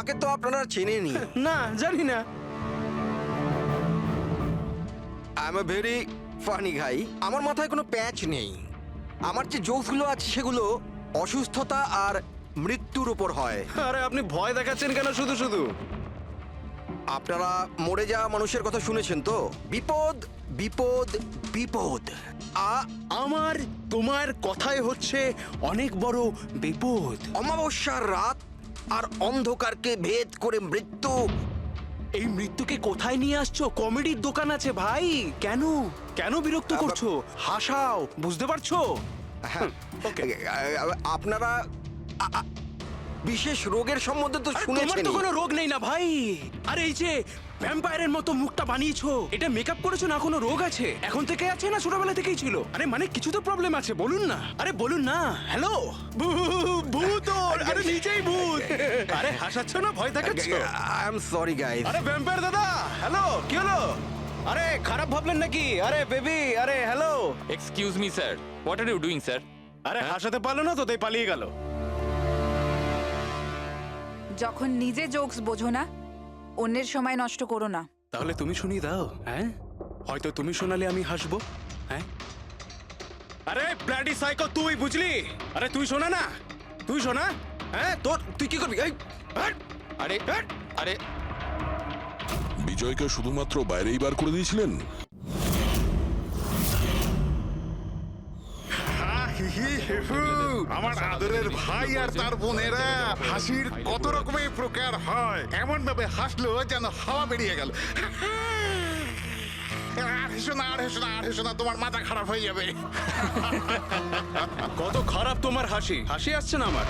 আমাকে তো আপনারা চেনেনই। না, জানি না। I am a very funny guy. আমার মাথায় কোনো প্যাচ নেই। আমার যে জোকসগুলো আছে সেগুলো অসুস্থতা আর মৃত্যুর উপর হয়। আরে আপনি ভয় দেখাচ্ছেন কেন শুধু শুধু? আপনারা মরে যাওয়া মানুষের কথা শুনেছেন তো? বিপদ বিপদ বিপদ। আমার তোমার কথাই হচ্ছে অনেক বড় বিপদ। অমাবস্যার রাত আর অন্ধকারকে ভেদ করে মৃত্যু। এই মৃত্যুকে কোথায় নিয়ে আসছো? কমেডির দোকান আছে ভাই। কেন কেন বিরক্ত করছো? হাসাও, বুঝতে পারছো? হ্যাঁ, ওকে। আপনারা বিশেষ রোগের সম্বন্ধে তো তোমার শুনেছেন। তো কোনো রোগ নেই না ভাই। আরে এই যে ভ্যাম্পায়ারের মতো মুখটা বানিয়েছো, এটা মেকআপ করেছো না? কোনো রোগ আছে? এখন থেকে আছে না ছোটবেলা থেকেই ছিল? আরে মানে কিছু তো প্রবলেম আছে, বলুন না। আরে বলুন না। হ্যালো, ভূত! আরে নিচেই ভূত। আরে হাসাচ্ছ না, ভয় দেখাচ্ছ? I am sorry guys. আরে ভ্যাম্পায়ার দাদা, হ্যালো, কি হলো? আরে খারাপ ভাবলেন নাকি? আরে বেবি, আরে hello. Excuse me sir, what are you doing sir? আরে হাসাতে পারলো না তো তাই পালিয়ে গেল। যখন নিজে জোকস বোঝো না, অন্যের সময় নষ্ট করো না। তাহলে তুমি শুনিয়ে দাও। হ্যাঁ, হয়তো তুমি শোনালে আমি হাসবো। হ্যাঁ, আরে ব্লাডি সাইকো, তুই বুঝলি? আরে তুই শোনা না, তুই শোনা। হ্যাঁ, তুই কি করবি? এই হাট! আরে হাট! আরে বিজয়কে শুধুমাত্র বাইরেই বার করে দিয়েছিলেন? আমার আদরের ভাই আর তার বোনেরা, হাসির কত রকমের প্রকার হয়। এমন ভাবে হাসলো যেন হাওয়া বেরিয়ে গেল। আর হেসো না, আর হেসো না, আর হেসো না, তোমার মাথা খারাপ হয়ে যাবে। কত খারাপ তোমার হাসি। হাসি আসছে না আমার।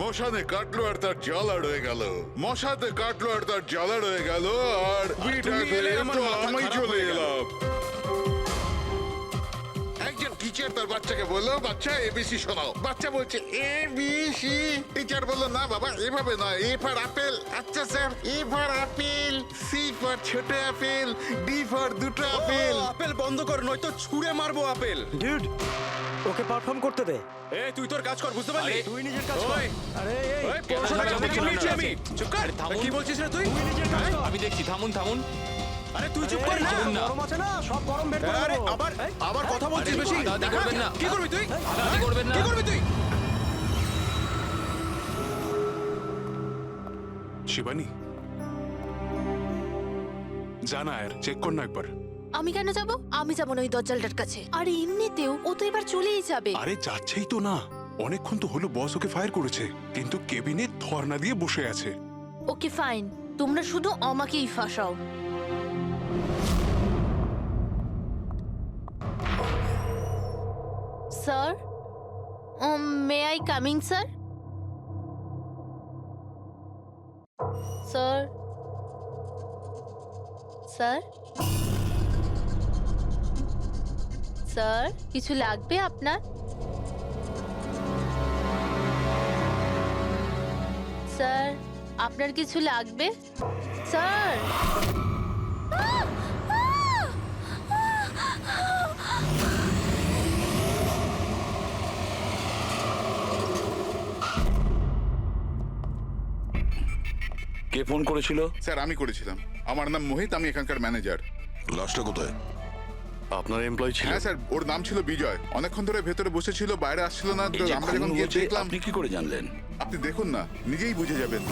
মশানে কাটলো আর তার জ্বালা রয়ে গেল, মশাতে কাটলো আর তার জ্বালা রয়ে গেল, আর তুমি এলে আমার মাথা আমি খারাপ চলে হয়ে গেল। এলাম। একজন টিচার তার বাচ্চাকে বললো, বাচ্চা এবিসি শোনাও। বাচ্চা বলছে এবিসি। টিচার বললো, না বাবা, এভাবে নয়, এ ফর আপেল। আচ্ছা sir, A for apple, C for ছোট আপেল, ডি ফর দুটো আপেল। আপেল বন্ধ কর, নয়তো ছুঁড়ে মারবো আপেল। ডিউড, ওকে পারফর্ম করতে দে। এ তুই তোর কাজ কর, বুঝতে পারলি? আরে, তুই নিজের কাজ কর। ওই, আরে এই, ওই, পড়াশোনা কেন থেকে ঝামেলা নিয়েছি আমি। আছে? চুপ কর। আরে থামুন। কি বলছিস রে তুই? তুই নিজের কাজ কর। আমি দেখছি, থামুন থামুন। আরে তুই চুপ কর না। চলুন না। গরম আছে না, সব গরম বের করে আরে দেবো। আবার কথা বলছিস আরে, বেশি। হাতাহাতি করবেন না। কি করবি তুই? হাতাহাতি করবেন না। কি করবি তুই? শিবানী, জানা আর চেক কর না একবার। আমি কেন যাব? আমি যাব না ওই দজ্জালটার কাছে। আর এমনিতেও ও তো এবার চলেই যাবে। আরে যাচ্ছেই তো না, অনেকক্ষণ তো হলো বস ওকে ফায়ার করেছে, কিন্তু কেবিনে ধর্ণা দিয়ে বসে আছে। ওকে ফাইন, তোমরা শুধু আমাকেই ফাঁসাও। Sir, may I coming sir? Sir, sir, sir, কিছু লাগবে আপনার? স্যার, আপনার কিছু লাগবে? স্যার, কে ফোন করেছিল? স্যার, আমি করেছিলাম। আমার নাম মোহিত, আমি এখানকার ম্যানেজার। লাশটা কোথায়? আপনার এমপ্লয়ি ছিল? হ্যাঁ স্যার, ওর নাম ছিল বিজয়। অনেকক্ষণ ধরে ভেতরে বসেছিল, বাইরে আসছিল না। তো এই যে আমরা যখন খুন গিয়ে হয়েছে, দেখলাম। আপনি কি করে জানলেন? আপনি দেখুন না, নিজেই বুঝে যাবেন।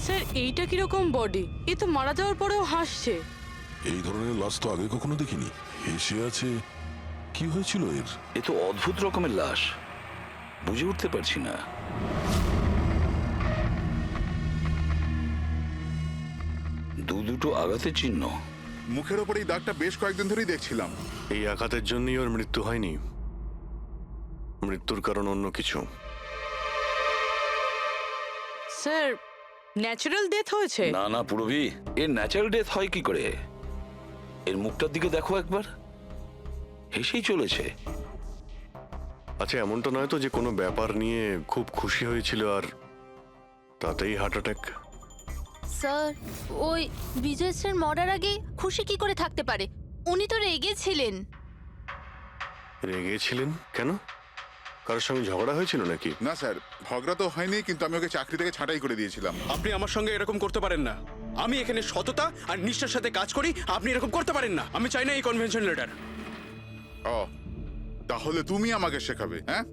স্যার, এইটা কিরকম বডি? এ তো মারা যাওয়ার পরেও হাসছে। এই ধরনের লাশ তো আগে কখনো দেখিনি। হেসে আছে, কি হয়েছিল এর? এ তো অদ্ভুত রকমের লাশ, বুঝে উঠতে পারছি না। দুটো আঘাতের চিহ্ন। মুখের ওপর এই দাগটা বেশ কয়েকদিন ধরেই দেখছিলাম। এই আঘাতের জন্যই ওর মৃত্যু হয়নি, মৃত্যুর কারণ অন্য কিছু। স্যার, ন্যাচারাল ডেথ হয়েছে? না না পুরবি, এর ন্যাচারাল ডেথ হয় কি করে? এর মুখটার দিকে দেখো একবার, হেসেই চলেছে। আচ্ছা, এমনটা নয় তো যে কোনো ব্যাপার নিয়ে খুব খুশি হয়েছিল আর তাতেই হার্ট অ্যাটাক। স্যার ওই বিজয় স্যার মরার আগে খুশি কি করে থাকতে পারে? উনি তো রেগেছিলেন। রেগেছিলেন কেন? কারোর সঙ্গে ঝগড়া হয়েছিল নাকি? না স্যার, ঝগড়া তো হয়নি, কিন্তু আমি ওকে চাকরি থেকে ছাঁটাই করে দিয়েছিলাম। আপনি আমার সঙ্গে এরকম করতে পারেন না। আমি এখানে সততা আর নিষ্ঠার সাথে কাজ করি, আপনি এরকম করতে পারেন না। আমি চাই না এই কনভেনশন লেটার। ও, তাহলে তুমি আমাকে শেখাবে? হ্যাঁ,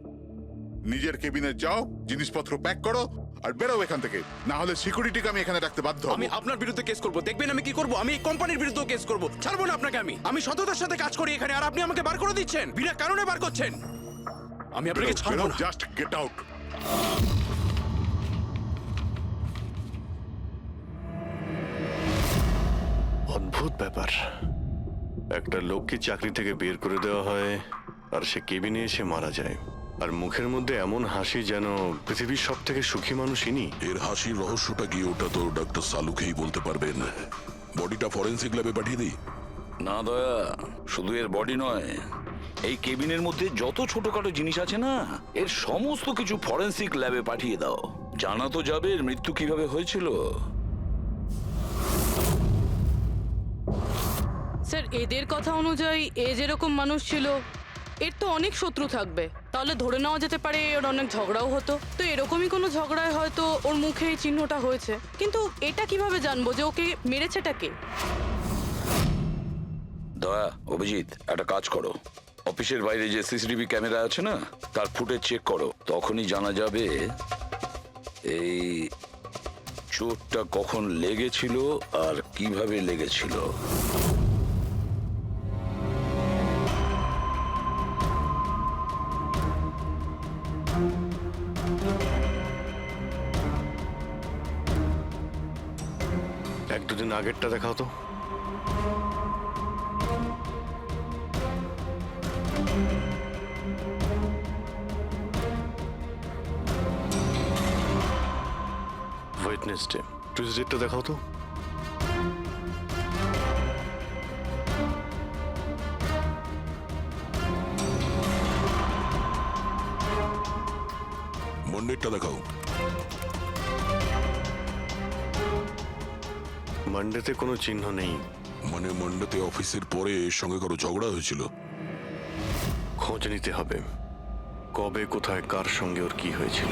নিজের কেবিনে যাও, জিনিসপত্র প্যাক করো আর বেরো এখান থেকে, না হলে সিকিউরিটিকে আমি এখানে রাখতে বাধ্য হব। আমি আপনার বিরুদ্ধে কেস করব, দেখবেন আমি কি করব। আমি এই কোম্পানির বিরুদ্ধে কেস করব, ছাড়বো না আপনাকে। আমি সততার সাথে কাজ করি এখানে, আর আপনি আমাকে বার করে দিচ্ছেন, বিনা কারণে বার করছেন। আমি আপনাকে ছাড়বো না। Just get out. অদ্ভুত ব্যাপার, একটা লোককে চাকরি থেকে বের করে দেওয়া হয় আর সে কেবিনে এসে মারা যায়, আর মুখের মধ্যে এমন হাসি যেন পৃথিবীর সব থেকে সুখী মানুষ ইনি। এর হাসির রহস্যটা কি ওটা তো ডক্টর সালুকেই বলতে পারবেন। বডিটা ফরেন্সিক ল্যাবে পাঠিয়ে দিই? না দয়া, শুধু এর বডি নয়, এই কেবিনের মধ্যে যত ছোটখাটো জিনিস আছে না, এর সমস্ত কিছু ফরেন্সিক ল্যাবে পাঠিয়ে দাও। জানা তো যাবে এর মৃত্যু কিভাবে হয়েছিল। স্যার এদের কথা অনুযায়ী এ যেরকম মানুষ ছিল, এর তো অনেক শত্রু থাকবে। তাহলে ধরে নেওয়া যেতে পারে ওর অনেক ঝগড়াও হতো। তো এরকমই কোনো ঝগড়ায় হয়তো ওর মুখে এই চিহ্নটা হয়েছে। কিন্তু এটা কিভাবে জানবো যে ওকে মেরেছেটা কে? দয়া, অভিজিৎ, একটা কাজ করো, অফিসের বাইরে যে সিসিটিভি ক্যামেরা আছে না, তার ফুটেজ চেক করো। তখনই জানা যাবে এই চোটটা কখন লেগেছিল আর কিভাবে লেগেছিল। এক দুদিন আগেরটা দেখাও তো। ওয়েডনেসডে, টিউসডেটা দেখাও তো। মন্ডেরটা দেখাও। মানডেতে কোনো চিহ্ন নেই। মানে মন্ডেতে অফিসের পরে এর সঙ্গে কারো ঝগড়া হয়েছিল? খোঁজ নিতে হবে, কবে কোথায় কার সঙ্গে ওর কি হয়েছিল।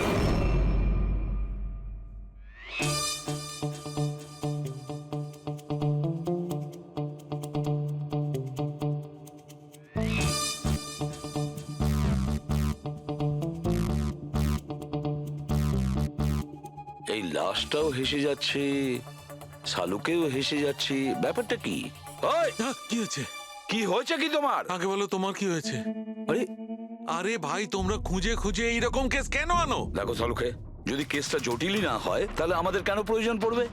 এই লাশটাও হেসে যাচ্ছে, শালুকেও হেসে যাচ্ছে, ব্যাপারটা কি? ওই, কি হয়েছে? কি হয়েছে কি তোমার? আগে বলো তোমার কি হয়েছে? আরে আরে ভাই, তোমরা খুঁজে খুঁজে এইরকম কেস কেন আনো? দেখো শালুকে, যদি কেসটা জটিলই না হয় তাহলে আমাদের কেন প্রয়োজন পড়বে?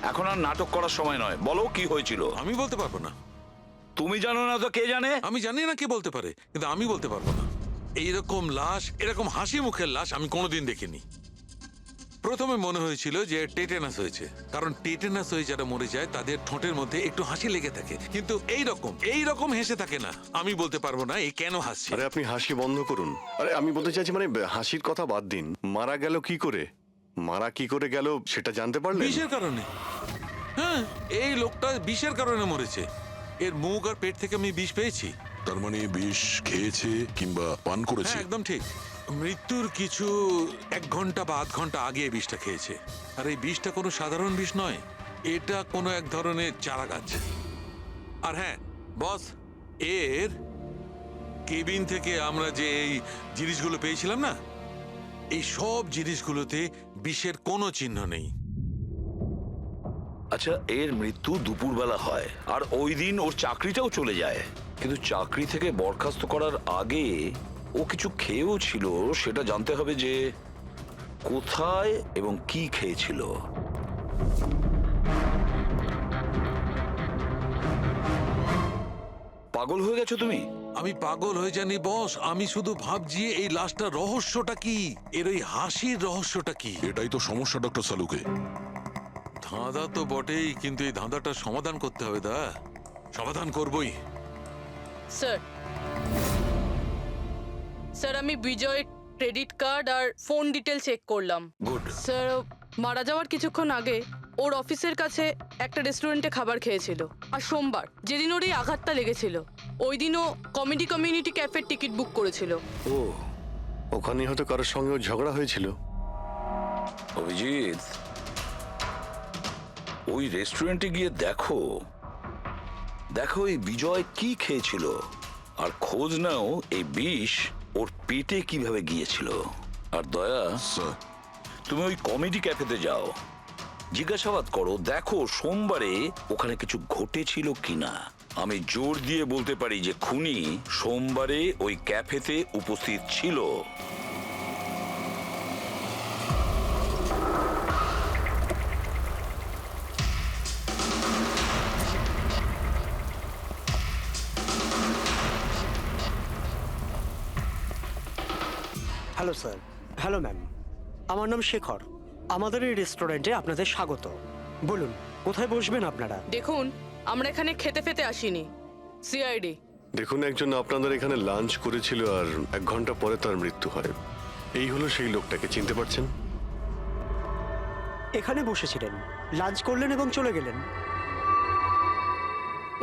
এখন আর নাটক করার সময় নয়, বলো কি হয়েছিল। আমি বলতে পারবো না। তুমি জানো না তো কে জানে? আমি জানি না কে বলতে পারে, কিন্তু আমি বলতে পারবো না। এইরকম লাশ, এরকম হাসি মুখের লাশ আমি কোনোদিন দেখিনি। প্রথমে মনে হয়েছিল যে টেটেনাস হয়েছে, কারণ টেটেনাস হয়ে যারা মরে যায় তাদের ঠোঁটের মধ্যে একটু হাসি লেগে থাকে, কিন্তু এইরকম হেসে থাকে না। আমি বলতে পারবো না এই কেন হাসছে। আরে আপনি হাসি বন্ধ করুন। আরে আমি বলতে চাইছি, মানে হাসির কথা বাদ দিন, মারা গেল কি করে? মারা কি করে গেল সেটা জানতে পারলেন? বিষের কারণে। হ্যাঁ, এই লোকটা বিষের কারণে মরেছে। এর মুখ আর পেট থেকে আমি বিষ পেয়েছি। তার মানে বিষ খেয়েছে কিংবা পান করেছে? হ্যাঁ, একদম ঠিক। মৃত্যুর কিছু 1 ঘন্টা বা আধ ঘন্টা আগে এই বিষটা খেয়েছে। আর এই বিষটা কোনো সাধারণ বিষ নয়, এটা কোনো এক ধরনের চারা গাছ। আর হ্যাঁ বস, এর কেবিন থেকে আমরা যে এই জিনিসগুলো পেয়েছিলাম না, এই সব জিনিসগুলোতে বিষের কোনো চিহ্ন নেই। আচ্ছা, এর মৃত্যু দুপুরবেলা হয় আর ওই দিন ওর চাকরিটাও চলে যায়, কিন্তু চাকরি থেকে বরখাস্ত করার আগে ও কিছু খেয়েও ছিল। সেটা জানতে হবে যে কোথায় এবং কি খেয়েছিল। পাগল হয়ে গেছো তুমি? আমি পাগল হয়ে জানি বস, আমি শুধু ভাবছি এই লাশটার রহস্যটা কি, এর ওই হাসির রহস্যটা কি। এটাই তো সমস্যা ডক্টর সালুকে। ধাঁধা তো বটেই, কিন্তু এই ধাঁধাটার সমাধান করতে হবে। সমাধান করবই। স্যার স্যার আমি বিজয়ের ক্রেডিট কার্ড আর ফোন ডিটেল চেক করলাম। গুড। স্যার মারা যাওয়ার কিছুক্ষণ আগে ওর অফিসের কাছে একটা রেস্টুরেন্টে খাবার খেয়েছিল। আর সোমবার, যেদিন ওর এই আঘাতটা লেগেছিল, ওই দিনও কমেডি কমিউনিটি ক্যাফের টিকিট বুক করেছিল। ও, ওখানে হয়তো কারোর সঙ্গে ওর ঝগড়া হয়েছিল। অভিজিৎ, ওই রেস্টুরেন্টে গিয়ে দেখো দেখো এই বিজয় কি খেয়েছিল, আর খোঁজ নাও এই বিষ ওর পেটে কিভাবে গিয়েছিল। আর দয়া, তুমি ওই কমেডি ক্যাফেতে যাও, জিজ্ঞাসাবাদ করো, দেখো সোমবারে ওখানে কিছু ঘটেছিল কিনা। আমি জোর দিয়ে বলতে পারি যে খুনি সোমবারে ওই ক্যাফেতে উপস্থিত ছিল। Hello sir. হ্যালো ম্যাম, আমার নাম শেখর। আমাদের এই রেস্টুরেন্টে আপনাদের স্বাগত। বলুন, কোথায় বসবেন আপনারা? দেখুন, আমরা এখানে খেতে ফেতে আসিনি, সিআইডি। দেখুন, একজন আপনাদের এখানে লাঞ্চ করেছিল আর 1 ঘন্টা পরে তার মৃত্যু হয়। এই হলো সেই লোকটাকে, চিনতে পারছেন? এখানে বসেছিলেন, লাঞ্চ করলেন এবং চলে গেলেন।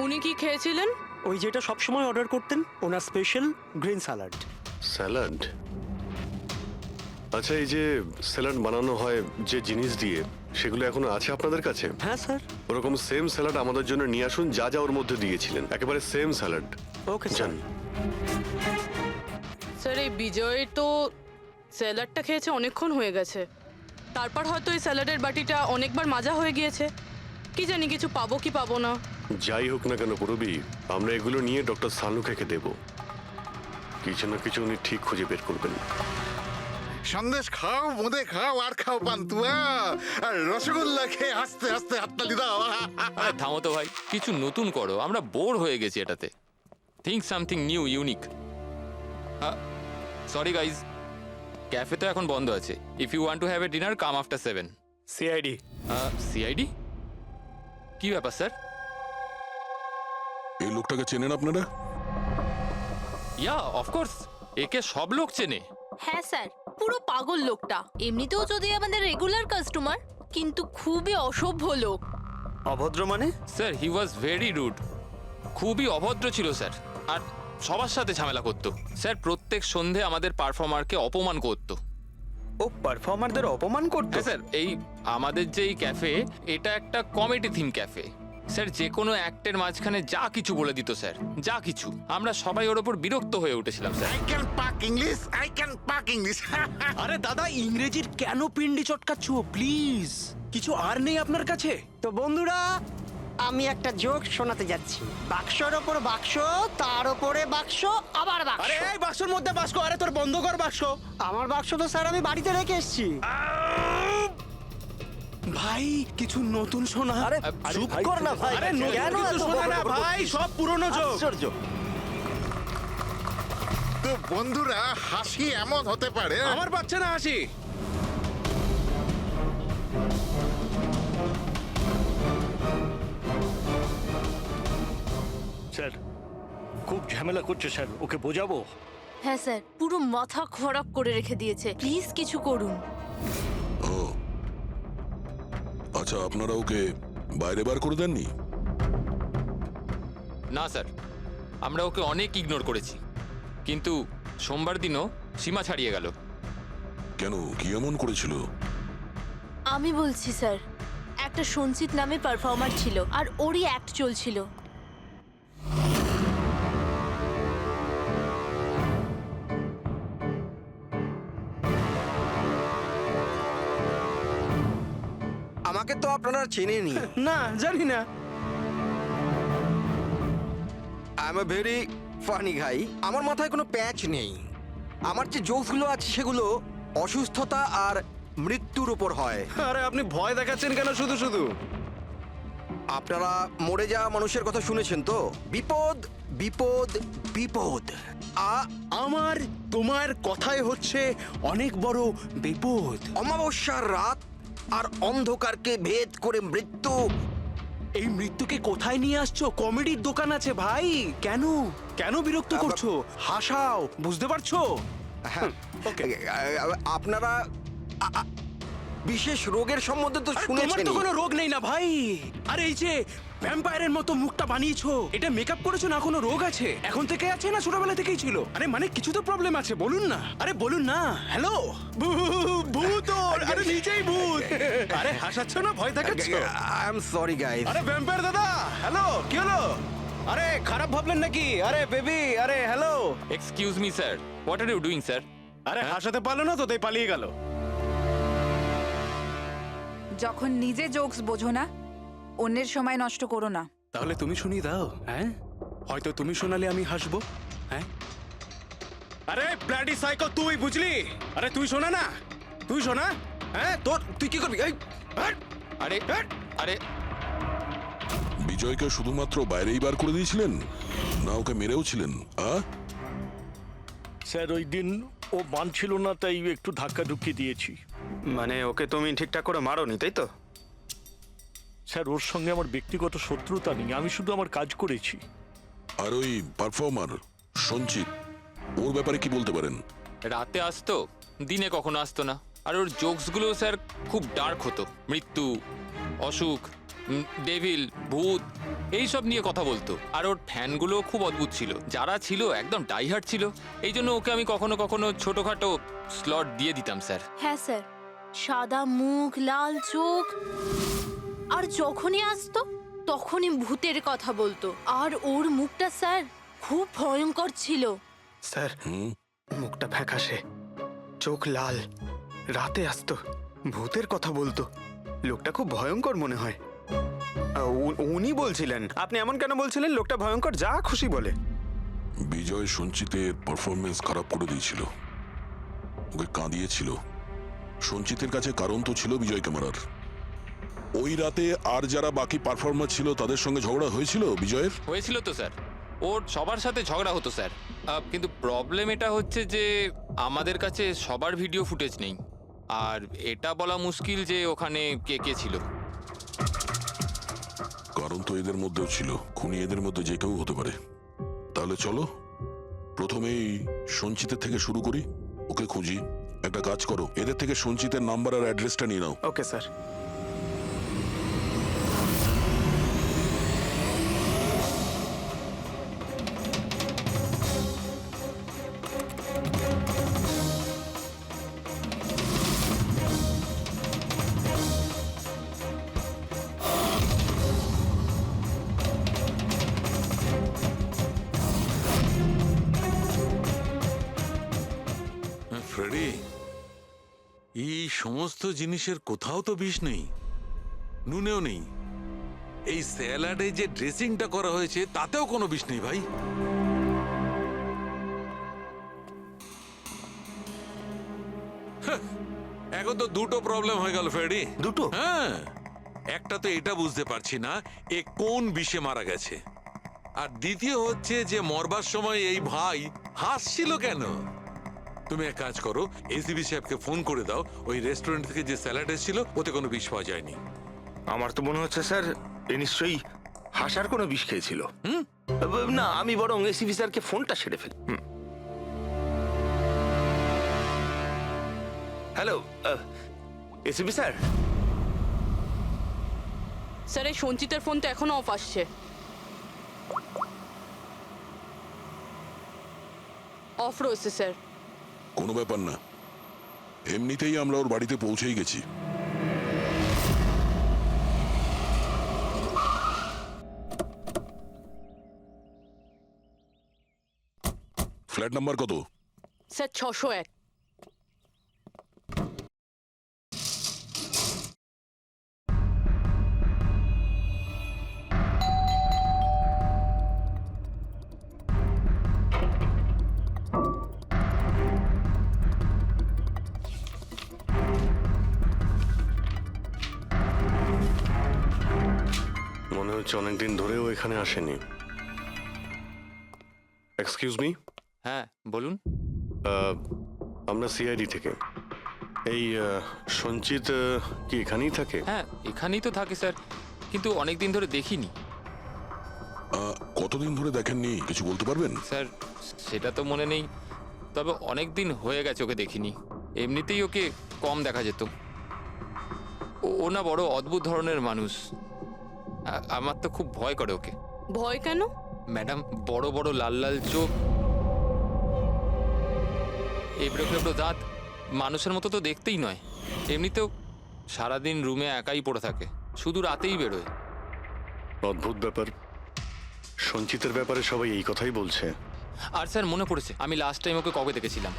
উনি কি খেয়েছিলেন? ওই যেটা সবসময় অর্ডার করতেন, ওনার স্পেশাল গ্রিন স্যালাড। স্যালাড? আচ্ছা, এই যে স্যালাড বানানো হয় যে জিনিস দিয়ে, সেগুলো এখনো আছে আপনাদের কাছে? হ্যাঁ স্যার। ওরকম সেম স্যালাড আমাদের জন্য নিয়ে আসুন, যা যা ওর মধ্যে দিয়েছিলেন, একেবারে সেম স্যালাড। Okay sir. জান। স্যার, এই বিজয় তো স্যালাডটা খেয়েছে অনেকক্ষণ হয়ে গেছে। তারপর হয়তো এই স্যালাডের বাটিটা অনেকবার মাজা হয়ে গিয়েছে। কি জানি কিছু পাবো কি পাবো না। যাই হোক না কেন পুরবি, আমরা এগুলো নিয়ে ডক্টর সানুখাকে দেব। কিছু না কিছু উনি ঠিক খুঁজে বের করবেন। সন্দেশ খাও, বোঁদে খাও, আর খাও পান্তুয়া, আর রসগোল্লা খেয়ে হাসতে হাসতে হাততালি দাও। আরে থামো তো ভাই, কিছু নতুন করো, আমরা বোর হয়ে গেছি এটাতে। Think something new, unique. Sorry guys, cafe তো এখন বন্ধ আছে। If you want to have a dinner, come after 7। CID. CID? কি ব্যাপার স্যার? এই লোকটাকে চেনেন আপনারা? ইয়া, অফকোর্স, একে সব লোক চেনে। হ্যাঁ স্যার, পুরো পাগল লোকটা। এমনিতেও যদি আমাদের রেগুলার কাস্টমার, কিন্তু খুবই অসভ্য লোক। অভদ্র মানে? Sir, he was very rude. খুবই অভদ্র ছিল স্যার, আর সবার সাথে ঝামেলা করতো। স্যার, প্রত্যেক সন্ধে আমাদের পারফর্মারকে অপমান করতো। ও পারফর্মারদের অপমান করতো? হ্যাঁ স্যার, এই আমাদের যে এই ক্যাফে, এটা একটা কমেডি থিম ক্যাফে। স্যার, যে কোনো অ্যাক্টের মাঝখানে যা কিছু বলে দিত স্যার, যা কিছু। আমরা সবাই ওর ওপর বিরক্ত হয়ে উঠেছিলাম স্যার। আই ক্যান পাক ইংলিশ, আই ক্যান পাক ইংলিশ। আরে দাদা, ইংরেজির কেন পিন্ডি চটকাচ্ছ? প্লিজ, কিছু আর নেই আপনার কাছে? তো বন্ধুরা, আমি একটা জোক শোনাতে যাচ্ছি। বাক্সর ওপর বাক্স, তার ওপরে বাক্স, আবার বাক্স। আরে এই বাক্সর মধ্যে বাক্স, আরে তোর বন্ধ কর বাক্স। আমার বাক্স তো স্যার আমি বাড়িতে রেখে এসেছি। ভাই, কিছু নতুন শোনা। আরে চুপ কর না ভাই। আরে নতুন কিছু শোনা না ভাই, সব পুরনো জোক। তো বন্ধুরা, হাসি এমন হতে পারে। আমার পাচ্ছে না হাসি। স্যার, খুব ঝামেলা করছে স্যার, ওকে বোঝাবো? হ্যাঁ স্যার, পুরো মাথা খারাপ করে রেখে দিয়েছে। প্লিজ কিছু করুন। ও আচ্ছা, আপনারা ওকে বাইরে বার করে দেননি? না স্যার, আমরা ওকে অনেক ইগনোর করেছি, কিন্তু সোমবার দিনও সীমা ছাড়িয়ে গেল। কেন, কি এমন করেছিল? আমি বলছি স্যার, একটা সঞ্চিত নামে পারফর্মার ছিল, আর ওরই অ্যাক্ট চলছিল। আমাকে তো আপনারা চেনেনি। না, জানি না। I am a very funny guy. আমার মাথায় কোনো প্যাচ নেই। আমার যে জোকসগুলো আছে সেগুলো অসুস্থতা আর মৃত্যুর উপর হয়। আরে আপনি ভয় দেখাচ্ছেন কেন শুধু শুধু? আপনারা মরে যাওয়া মানুষের কথা শুনেছেন তো? বিপদ, বিপদ, বিপদ। আমার তোমার কথাই হচ্ছে অনেক বড় বিপদ। অমাবস্যার রাত আর অন্ধকারকে ভেদ করে মৃত্যু। এই মৃত্যুকে কোথায় নিয়ে আসছো? কমেডির দোকান আছে ভাই। কেন কেন বিরক্ত করছো? হাসাও, বুঝতে পারছো? হ্যাঁ, আপনারা বিশেষ রোগের সম্বন্ধে তো আরে তোমার শুনেছেন। তো কোনো রোগ নেই না ভাই। আরে এই যে ভ্যাম্পায়ারের মতো মুখটা বানিয়েছো, এটা মেকআপ করেছো না কোনো রোগ আছে? এখন থেকে আছে না ছোটবেলা থেকেই ছিল? আরে মানে কিছু তো প্রবলেম আছে, বলুন না। আরে বলুন না। হ্যালো, ভূত! আরে নিজেই ভূত। আরে হাসাচ্ছ না, ভয় দেখাচ্ছ? I am sorry guys. আরে ভ্যাম্পায়ার দাদা, হ্যালো, কি হলো? আরে খারাপ ভাবলেন নাকি? আরে বেবি, আরে hello. Excuse me sir, what are you doing sir? আরে হাসাতে পারলো না তো, তাই পালিয়ে গেল। যখন নিজে জোকস বোঝো না, অন্যের সময় নষ্ট করো না। তাহলে তুমি শুনিয়ে দাও। হ্যাঁ, হয়তো তুমি শোনালে আমি হাসবো। হ্যাঁ, আরে ব্লাডি সাইকো, তুই বুঝলি? আরে তুই শোনা না, তুই শোনা। হ্যাঁ, তুই কি করবি? এই, হাট! আরে আরে বিজয়কে শুধুমাত্র বাইরেই বার করে দিয়েছিলেন, না ওকে মেরেও ছিলেন? স্যার ওই দিন ও মানছিল না, তাই একটু ধাক্কা ঢুকিয়ে দিয়েছি। মানে ওকে তুমি ঠিকঠাক করে মারোনি, তাই তো? স্যার ওর সঙ্গে আমার ব্যক্তিগত শত্রুতা নেই, আমি শুধু আমার কাজ করেছি। আর ওই পারফর্মার সঞ্চিত, ওর ব্যাপারে কি বলতে পারেন? রাতে আসতো, দিনে কখনো আসতো না। আর ওর জোকসগুলো স্যার খুব ডার্ক হতো। মৃত্যু, অসুখ, ডেভিল, ভূত এইসব নিয়ে কথা বলতো। আর ওর ফ্যানগুলো খুব অদ্ভুত ছিল, যারা ছিল একদম ডাইহার্ট ছিল। এই জন্য ওকে আমি কখনো কখনো ছোটখাটো স্লট দিয়ে দিতাম স্যার। হ্যাঁ স্যার, সাদা মুখ, লাল চোখ, আর যখনই আসতো তখনই ভূতের কথা বলতো। আর ওর মুখটা স্যার খুব ভয়ঙ্কর ছিল। স্যার মুখটা ফ্যাকাশে, চোখ লাল, রাতে আসতো, ভূতের কথা বলতো। লোকটা খুব ভয়ঙ্কর মনে হয়। উনি বলছিলেন, আপনি এমন কেন বলছিলেন? লোকটা ভয়ঙ্কর, যা খুশি বলে। বিজয় সঞ্চিতের পারফরমেন্স খারাপ করে দিয়েছিল, ওকে কাঁদিয়েছিল। সঞ্চিতের কাছে কারণ তো ছিল বিজয়কে মারার। ওই রাতে আর যারা বাকি পারফর্মার ছিল তাদের সঙ্গে ঝগড়া হয়েছিল বিজয়ের? হয়েছিল তো স্যার, ওর সবার সাথে ঝগড়া হতো স্যার। কিন্তু প্রবলেম এটা হচ্ছে যে আমাদের কাছে সবার ভিডিও ফুটেজ নেই। আর এটা বলা মুশকিল যে ওখানে কে কে ছিল। কারণ তো এদের মধ্যেও ছিল, খুনি এদের মধ্যে যে কেউ হতে পারে। তাহলে চলো প্রথমেই সঞ্চিতের থেকে শুরু করি, ওকে খুঁজি। একটা কাজ করো, এদের থেকে সঞ্চিতের নাম্বার আর অ্যাড্রেসটা নিয়ে নাও। Okay sir. ফ্রেডি, এই সমস্ত জিনিসের কোথাও তো বিষ নেই, নুনেও নেই। এই স্যালাডে যে ড্রেসিংটা করা হয়েছে তাতেও কোনো বিষ নেই ভাই। এখন তো দুটো প্রবলেম হয়ে গেল ফ্রেডি। দুটো? হ্যাঁ, একটা তো এটা বুঝতে পারছি না এ কোন বিষে মারা গেছে, আর দ্বিতীয় হচ্ছে যে মরবার সময় এই ভাই হাসছিল কেন। তুমি এক কাজ করো, এসিবি সাহেবকে ফোন করে দাও, ওই রেস্টুরেন্ট থেকে যে স্যালাড এসেছিল ওতে কোনো বিষ পাওয়া যায়নি। আমার তো মনে হচ্ছে স্যার এ নিশ্চয়ই হাসার কোনো বিষ খেয়েছিল। না, আমি বরং এসিবি স্যারকে ফোনটা সেরে ফেলি। Hello ACB sir. স্যার এই সঞ্চিতের ফোন তো এখনো অফ আসছে। অফ রয়েছে স্যার। কোনো ব্যাপার না, এমনিতেই আমরা ওর বাড়িতে পৌঁছেই গেছি। ফ্ল্যাট নাম্বার কত? স্যার 601। মনে হচ্ছে অনেকদিন ধরেও এখানে আসেনি। Excuse me. হ্যাঁ বলুন। আমরা সিআইডি থেকে। এই সঞ্চিত কি এখানেই থাকে? হ্যাঁ এখানেই তো থাকে স্যার, কিন্তু অনেক দিন ধরে দেখিনি। কতদিন ধরে দেখেননি কিছু বলতে পারবেন? স্যার সেটা তো মনে নেই, তবে অনেক দিন হয়ে গেছে ওকে দেখিনি। এমনিতেই ওকে কম দেখা যেত। ও না বড় অদ্ভুত ধরনের মানুষ। আমার তো খুব ভয় করে ওকে। ভয় কেন? ম্যাডাম, বড় বড় লাল লাল চোখ, এবড়ো খেবড়ো দাঁত, মানুষের মতো তো দেখতেই নয়। এমনিতেও সারাদিন রুমে একাই পড়ে থাকে, শুধু রাতেই বেরোয়। অদ্ভুত ব্যাপার। সঞ্চিতের ব্যাপারে সবাই এই কথাই বলছে। আর স্যার মনে পড়েছে, আমি লাস্ট টাইম ওকে কবে দেখেছিলাম।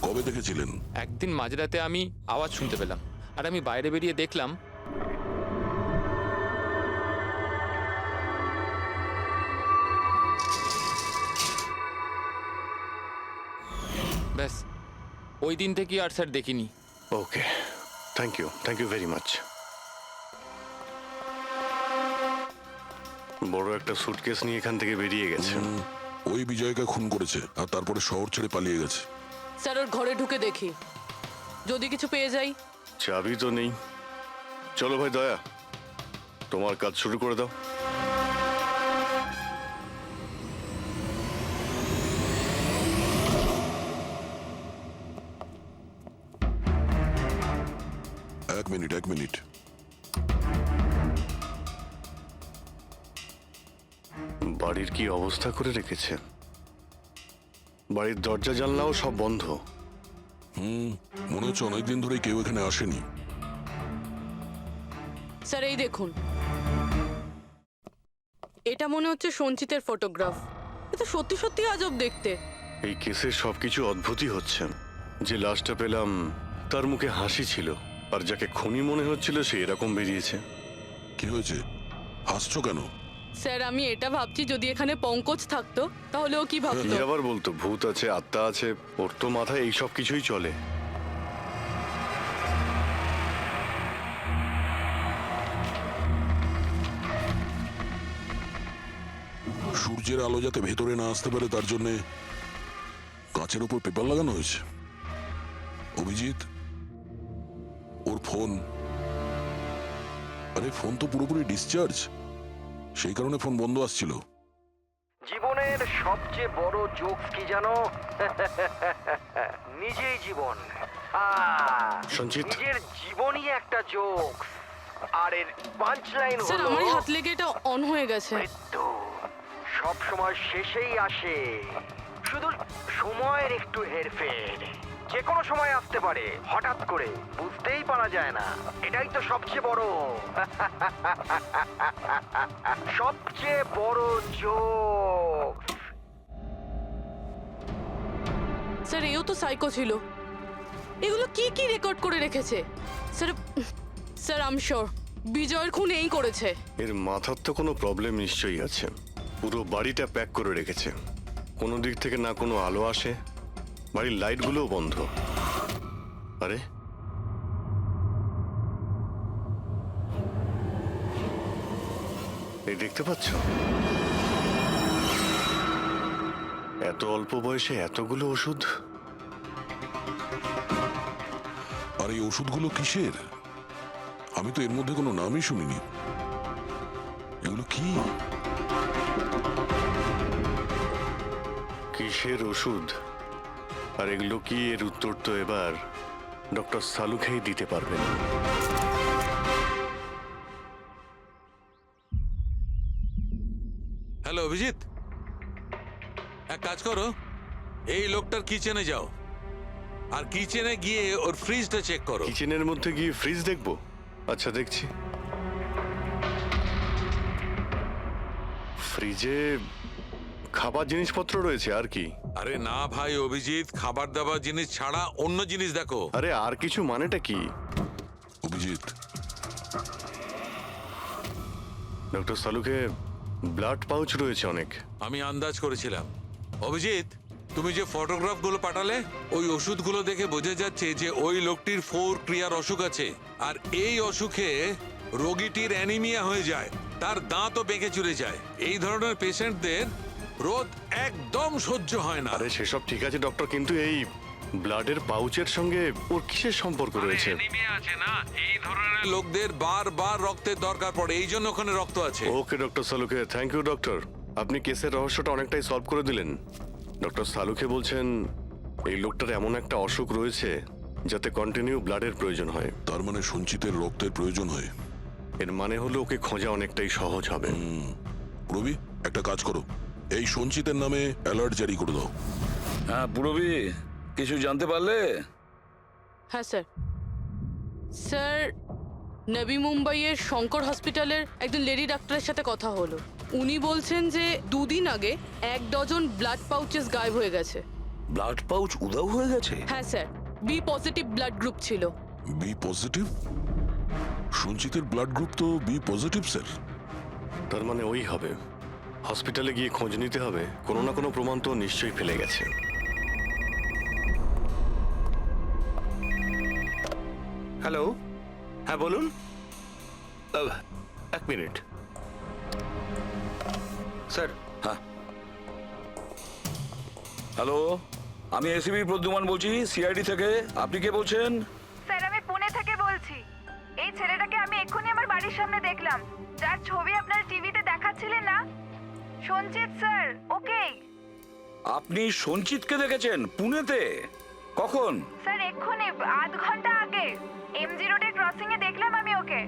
কবে দেখেছিলেন? একদিন মাঝরাতে আমি আওয়াজ শুনতে পেলাম, আর আমি বাইরে বেরিয়ে দেখলাম ব্যাস। ওই দিন থেকে আর স্যার দেখিনি। ওকে, থ্যাংক ইউ ভেরি মাচ। বড় একটা সুটকেস নিয়ে এখান থেকে বেরিয়ে গেছে। ওই বিজয়কে খুন করেছে আর তারপরে শহর ছেড়ে পালিয়ে গেছে। স্যার ওর ঘরে ঢুকে দেখি, যদি কিছু পেয়ে যাই। চাবি তো নেই। চলো ভাই দয়া, তোমার কাজ শুরু করে দাও। এক মিনিট। বাড়ির কি অবস্থা করে রেখেছে। বাড়ির দরজা জানলাও সব বন্ধ। মনে হচ্ছে অনেকদিন ধরে কেউ এখানে আসেনি। স্যার এই দেখুন, এটা মনে হচ্ছে সঞ্চিতের ফটোগ্রাফ। এটা সত্যি সত্যি আজব দেখতে। এই কেসে সবকিছু অদ্ভুতই হচ্ছে। যে লাশটা পেলাম তার মুখে হাসি ছিল, আর যাকে খুনি মনে হচ্ছিল সে এরকম বেরিয়েছে। কি হয়েছে? হাসছো কেন? স্যার আমি এটা ভাবছি, যদি এখানে পঙ্কজ থাকতো তাহলে ও কি কি ভাবতো। আবার বলতো, ভূত আছে, আত্মা আছে, ওর তো মাথায় এইসব কিছুই চলে। সূর্যের আলো যাতে ভেতরে না আসতে পারে তার জন্য কাঁচের উপর পেপার লাগানো হয়েছে। অভিজিৎ, ওর ফোন, আরে ফোন তো পুরোপুরি ডিসচার্জ, সেই কারণে ফোন বন্ধ আসছিল। জীবনের সবচেয়ে বড় জোকস কি জানো? নিজেই জীবন। সঞ্চিত, নিজের জীবনই একটা জোকস। আর এর পাঞ্চ লাইন স্যার হলো আমারই হাত লেগে এটা অন হয়ে গেছে। মৃত্যু সব সময় শেষেই আসে, শুধু সময়ের একটু হেরফের। যে কোনো সময় আসতে পারে, হঠাৎ করে, বুঝতেই পারা যায় না। এটাই তো সবচেয়ে বড় সবচেয়ে বড় জোক। স্যার এও তো সাইকো ছিল। এগুলো কি কি রেকর্ড করে রেখেছে? স্যার আই এম শিওর বিজয়ের খুন এই করেছে। এর মাথার তো কোনো প্রবলেম নিশ্চয়ই আছে। পুরো বাড়িটা প্যাক করে রেখেছে, কোনো দিক থেকে না কোনো আলো আসে, বাড়ির লাইটগুলোও বন্ধ। আরে এই দেখতে পাচ্ছ, এত অল্প বয়সে এতগুলো ওষুধ। আর এই ওষুধগুলো কিসের? আমি তো এর মধ্যে কোনো নামই শুনিনি। এগুলো কি? কিসের ওষুধ আর এগুলো কি, এর উত্তর তো এবার ডক্টর সালুখেই দিতে পারবেন। হ্যালো অভিজিৎ, এক কাজ করো, এই লোকটার কিচেনে যাও আর কিচেনে গিয়ে ওর ফ্রিজটা চেক করো। কিচেনের মধ্যে গিয়ে ফ্রিজ দেখবো? আচ্ছা দেখছি। ফ্রিজে খাবার জিনিসপত্র রয়েছে আর কি? আরে না ভাই অভিজিৎ, খাবার দাবার জিনিস ছাড়া অন্য জিনিস দেখো। আরে আর কিছু মানেটা কি? অভিজিৎ, ডক্টর সালুকে ব্লাড পাউচ রয়েছে অনেক। আমি আন্দাজ করেছিলাম। অভিজিৎ, তুমি যে ফটোগ্রাফগুলো পাঠালে, ওই ওষুধগুলো দেখে বোঝা যাচ্ছে যে ওই লোকটির 4 ক্রিয়ার অসুখ আছে, আর এই অসুখে রোগীটির অ্যানিমিয়া হয়ে যায়, তার দাঁতও বেঁকে চলে যায়। এই ধরনের পেশেন্টদের রোদ একদম সহ্য হয় না। আরে সেসব ঠিক আছে ডক্টর, কিন্তু এই ব্লাডের পাউচের সঙ্গে ওর কিসের সম্পর্ক রয়েছে? অ্যানিমিয়া আছে না, এই ধরনের লোকদের বারবার রক্তের দরকার পড়ে, এই জন্য ওখানে রক্ত আছে। ওকে ডক্টর সালুকে, থ্যাংক ইউ ডক্টর। আপনি কেসের রহস্যটা অনেকটাই সলভ করে দিলেন। ডক্টর সালুকে বলছেন এই লোকটার এমন একটা অসুখ রয়েছে যাতে কন্টিনিউ ব্লাডের প্রয়োজন হয়। তার মানে সঞ্চিতের রক্তের প্রয়োজন হয়। এর মানে হলো ওকে খোঁজা অনেকটাই সহজ হবে। রবি, একটা কাজ করো, এই সঞ্চিতের নামে অ্যালার্ট জারি করে দাও। হ্যাঁ পুরবি, কিছু জানতে পারলে? হ্যাঁ স্যার। স্যার, নবী মুম্বাইয়ের শঙ্কর হসপিটালের একজন লেডি ডাক্তারের সাথে কথা হলো। উনি বলছেন যে 2 দিন আগে 1 ডজন ব্লাড পাউচেস গায়েব হয়ে গেছে। ব্লাড পাউচ উধাও হয়ে গেছে? হ্যাঁ sir, B positive blood group ছিল। B positive? সঞ্চিতের ব্লাড গ্রুপ তো বি পজিটিভ স্যার। তার মানে ওই হবে। হসপিটালে গিয়ে খোঁজ নিতে হবে, কোনো না কোনো প্রমাণ তো নিশ্চয়ই ফেলে গেছে। হ্যালো, হ্যাঁ বলুন। 1 মিনিট স্যার। হ্যাঁ, হ্যালো, আমি এসিবি প্রদ্যুমান বলছি, সিআইডি থেকে। আপনি কে বলছেন? স্যার, আমি পুনে থেকে বলছি। এই ছেলেটাকে আমি এক্ষুনি আমার বাড়ির সামনে দেখলাম, যার ছবি আপনার টিভিতে দেখাচ্ছিলেন না, সঞ্চিত স্যার। ওকে আপনি সঞ্চিতকে দেখেছেন পুনেতে? কখন? স্যার, এক্ষুনি আধ ঘন্টা আগে এমজি রোডের ক্রসিং এ দেখলাম আমি ওকে।